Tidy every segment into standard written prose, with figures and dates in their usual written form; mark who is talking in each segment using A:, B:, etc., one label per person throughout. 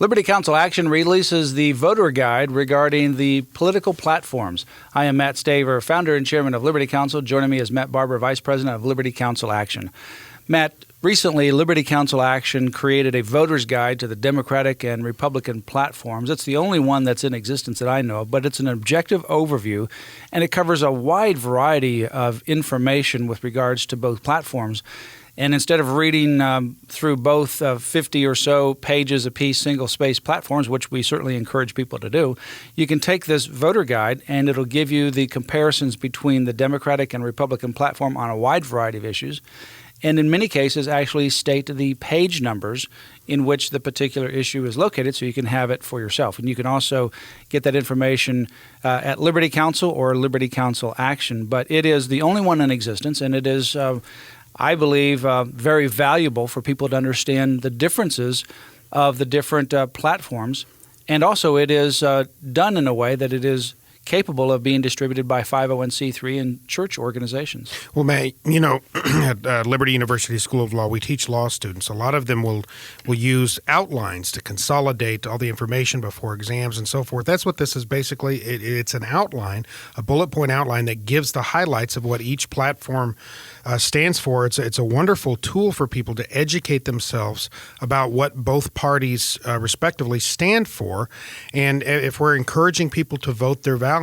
A: Liberty Counsel Action releases the voter guide regarding the political platforms. I am Matt Staver, founder and chairman of Liberty Counsel. Joining me is Matt Barber, vice president of Liberty Counsel Action. Matt, recently Liberty Counsel Action created a voter's guide to the Democratic and Republican platforms. It's the only one that's in existence that I know of, but it's an objective overview, and it covers a wide variety of information with regards to both platforms. And instead of reading through both 50 or so pages apiece, single-space platforms, which we certainly encourage people to do, you can take this voter guide and it'll give you the comparisons between the Democratic and Republican platform on a wide variety of issues, and in many cases actually state the page numbers in which the particular issue is located so you can have it for yourself. And you can also get that information at Liberty Counsel or Liberty Counsel Action. But it is the only one in existence, and it is I believe, very valuable for people to understand the differences of the different platforms. And also it is done in a way that it is capable of being distributed by 501c3 and church organizations.
B: Well, May, at Liberty University School of Law, we teach law students. A lot of them will use outlines to consolidate all the information before exams and so forth. That's what this is basically. It's an outline, a bullet point outline that gives the highlights of what each platform stands for. It's a wonderful tool for people to educate themselves about what both parties respectively stand for. And if we're encouraging people to vote their values,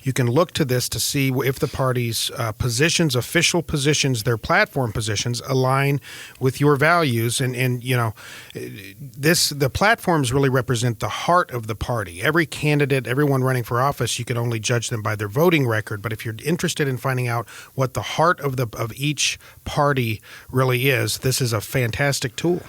B: you can look to this to see if the party's positions, official positions, their platform positions align with your values. And the platforms really represent the heart of the party. Every candidate, everyone running for office, you can only judge them by their voting record. But if you're interested in finding out what the heart of each party really is, this is a fantastic tool.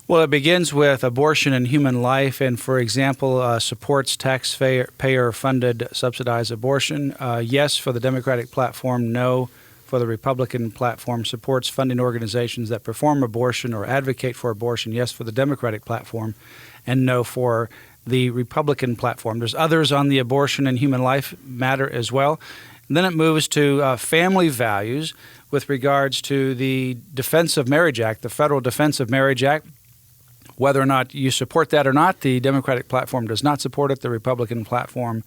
A: Well, it begins with abortion and human life, and, for example, supports taxpayer-funded subsidized abortion. Yes for the Democratic platform, no for the Republican platform. Supports funding organizations that perform abortion or advocate for abortion. Yes for the Democratic platform, and no for the Republican platform. There's others on the abortion and human life matter as well. And then it moves to family values with regards to the Defense of Marriage Act, the Federal Defense of Marriage Act. Whether or not you support that or not, the Democratic platform does not support it. The Republican platform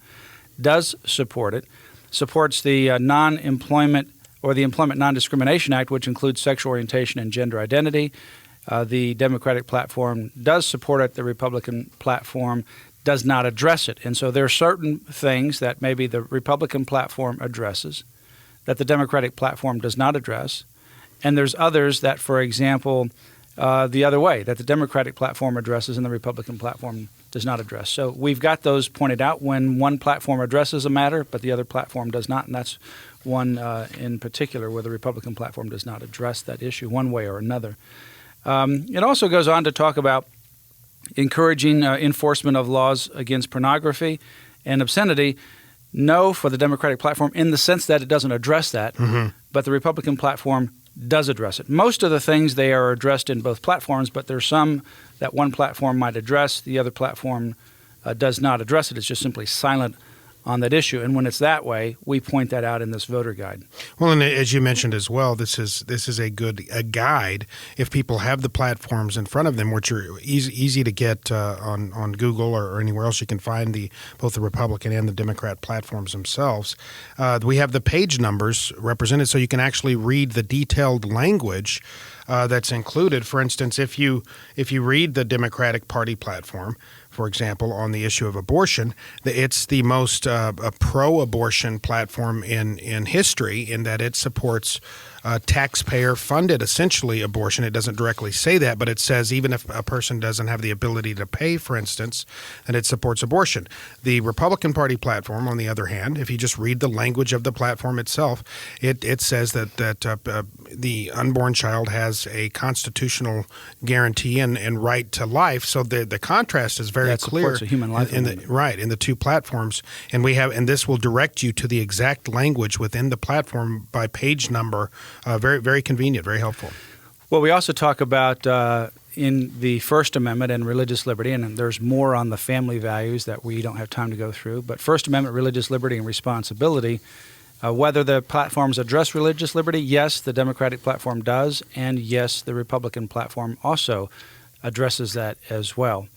A: does support it. Supports the Non-Employment or the Employment Non-Discrimination Act, which includes sexual orientation and gender identity. The Democratic platform does support it. The Republican platform does not address it. And so there are certain things that maybe the Republican platform addresses that the Democratic platform does not address. And there's others that, for example, the other way, that the Democratic platform addresses and the Republican platform does not address. So we've got those pointed out when one platform addresses a matter, but the other platform does not. And that's one in particular where the Republican platform does not address that issue one way or another. It also goes on to talk about encouraging enforcement of laws against pornography and obscenity. No for the Democratic platform in the sense that it doesn't address that, but the Republican platform does address it. Most of the things, they are addressed in both platforms, but there's some that one platform might address, the other platform does not address it. It's just simply silent on that issue. And when it's that way, we point that out in this voter guide.
B: Well, and as you mentioned as well, this is a good guide if people have the platforms in front of them, which are easy to get on Google or anywhere else. You can find both the Republican and the Democrat platforms themselves. We have the page numbers represented, so you can actually read the detailed language that's included. For instance, if you read the Democratic Party platform, for example, on the issue of abortion, it's the most pro-abortion platform in history in that it supports taxpayer-funded, essentially, abortion. It doesn't directly say that, but it says even if a person doesn't have the ability to pay, for instance, then it supports abortion. The Republican Party platform, on the other hand, if you just read the language of the platform itself, it says that the unborn child has a constitutional guarantee and right to life. So the contrast is very clear
A: a human life
B: in the two platforms, and this will direct you to the exact language within the platform by page number. Very, very convenient, very helpful.
A: Well, we also talk about in the First Amendment and religious liberty, and there's more on the family values that we don't have time to go through, but First Amendment, religious liberty, and responsibility. Whether the platforms address religious liberty, yes, the Democratic platform does, and yes, the Republican platform also addresses that as well.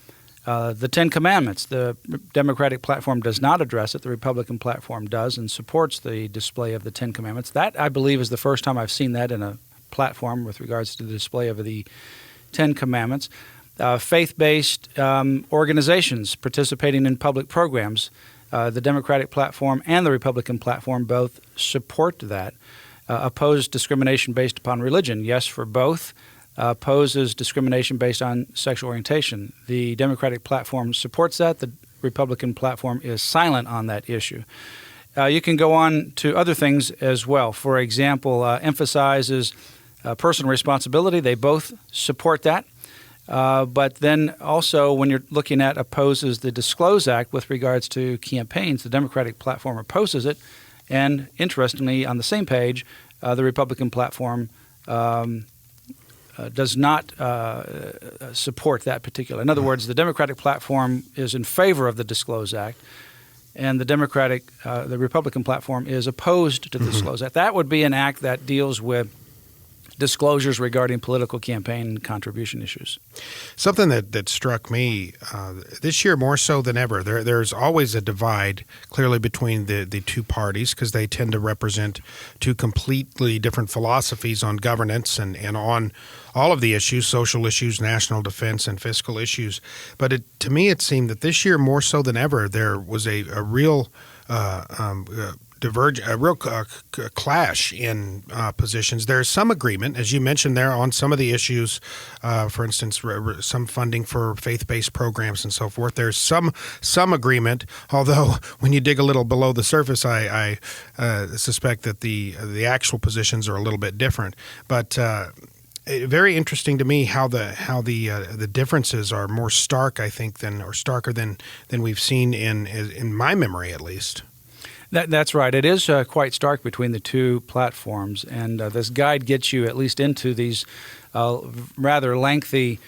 A: The Ten Commandments, the Democratic platform does not address it. The Republican platform does and supports the display of the Ten Commandments. That, I believe, is the first time I've seen that in a platform with regards to the display of the Ten Commandments. Faith-based organizations participating in public programs, the Democratic platform and the Republican platform both support that. Oppose discrimination based upon religion, yes for both. Opposes discrimination based on sexual orientation. The Democratic platform supports that. The Republican platform is silent on that issue. You can go on to other things as well. For example, emphasizes personal responsibility. They both support that. But then also when you're looking at opposes the Disclose Act with regards to campaigns, the Democratic platform opposes it. And interestingly, on the same page, the Republican platform does not support that particular. In other words, the Democratic platform is in favor of the Disclose Act, and the Republican platform is opposed to the Disclose Act. That would be an act that deals with disclosures regarding political campaign contribution issues.
B: Something that struck me this year more so than ever, there's always a divide clearly between the two parties because they tend to represent two completely different philosophies on governance and on all of the issues, social issues, national defense, and fiscal issues. But to me, it seemed that this year more so than ever, there was a real clash in positions. There's some agreement, as you mentioned there, on some of the issues, for instance, some funding for faith-based programs and so forth. There's some agreement, although when you dig a little below the surface, I suspect that the actual positions are a little bit different. But very interesting to me how the differences are more stark, I think, starker than we've seen in my memory at least.
A: That's right. It is quite stark between the two platforms, and this guide gets you at least into these rather lengthy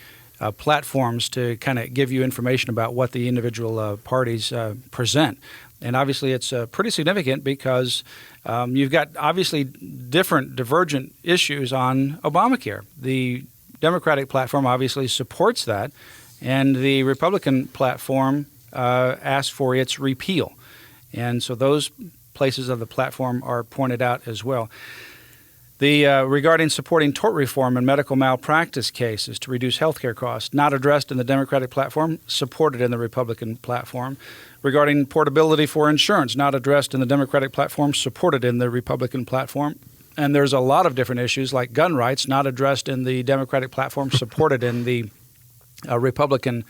A: platforms to kind of give you information about what the individual parties present. And obviously it's pretty significant because you've got obviously different divergent issues on Obamacare. The Democratic platform obviously supports that, and the Republican platform asks for its repeal. And so those places of the platform are pointed out as well. The regarding supporting tort reform and medical malpractice cases to reduce health care costs, not addressed in the Democratic platform, supported in the Republican platform. Regarding portability for insurance, not addressed in the Democratic platform, supported in the Republican platform. And there's a lot of different issues like gun rights, not addressed in the Democratic platform, supported in the Republican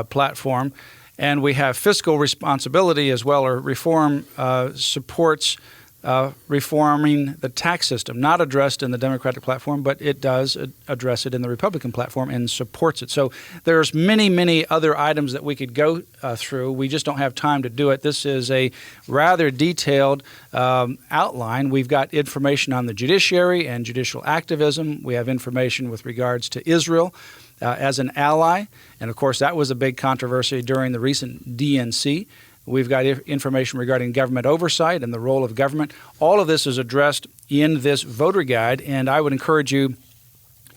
A: platform. And we have fiscal responsibility as well, or reform supports reforming the tax system, not addressed in the Democratic platform, but it does address it in the Republican platform and supports it. So there's many, many other items that we could go through. We just don't have time to do it. This is a rather detailed outline. We've got information on the judiciary and judicial activism. We have information with regards to Israel as an ally. And, of course, that was a big controversy during the recent DNC. We've got information regarding government oversight and the role of government. All of this is addressed in this voter guide, and I would encourage you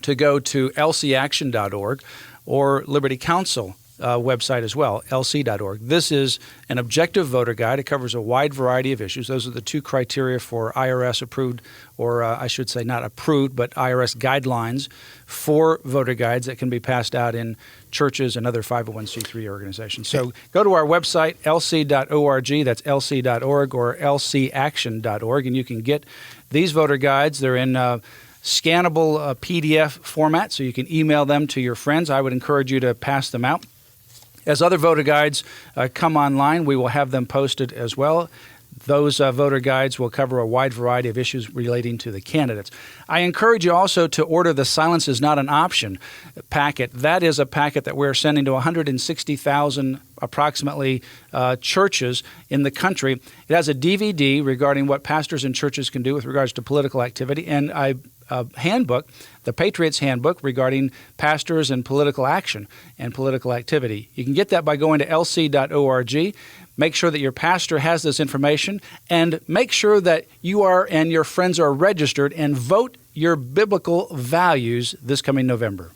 A: to go to lcaction.org or Liberty Counsel website as well, lc.org. This is an objective voter guide. It covers a wide variety of issues. Those are the two criteria for IRS approved, or I should say not approved, but IRS guidelines for voter guides that can be passed out in churches and other 501c3 organizations. So go to our website, lc.org, that's lc.org, or lcaction.org, and you can get these voter guides. They're in scannable PDF format, so you can email them to your friends. I would encourage you to pass them out. As other voter guides come online, we will have them posted as well. Those voter guides will cover a wide variety of issues relating to the candidates. I encourage you also to order the Silence is Not an Option packet. That is a packet that we're sending to 160,000 approximately churches in the country. It has a DVD regarding what pastors and churches can do with regards to political activity, and a handbook, the Patriots Handbook, regarding pastors and political action and political activity. You can get that by going to lc.org. Make sure that your pastor has this information, and make sure that you are and your friends are registered and vote your biblical values this coming November.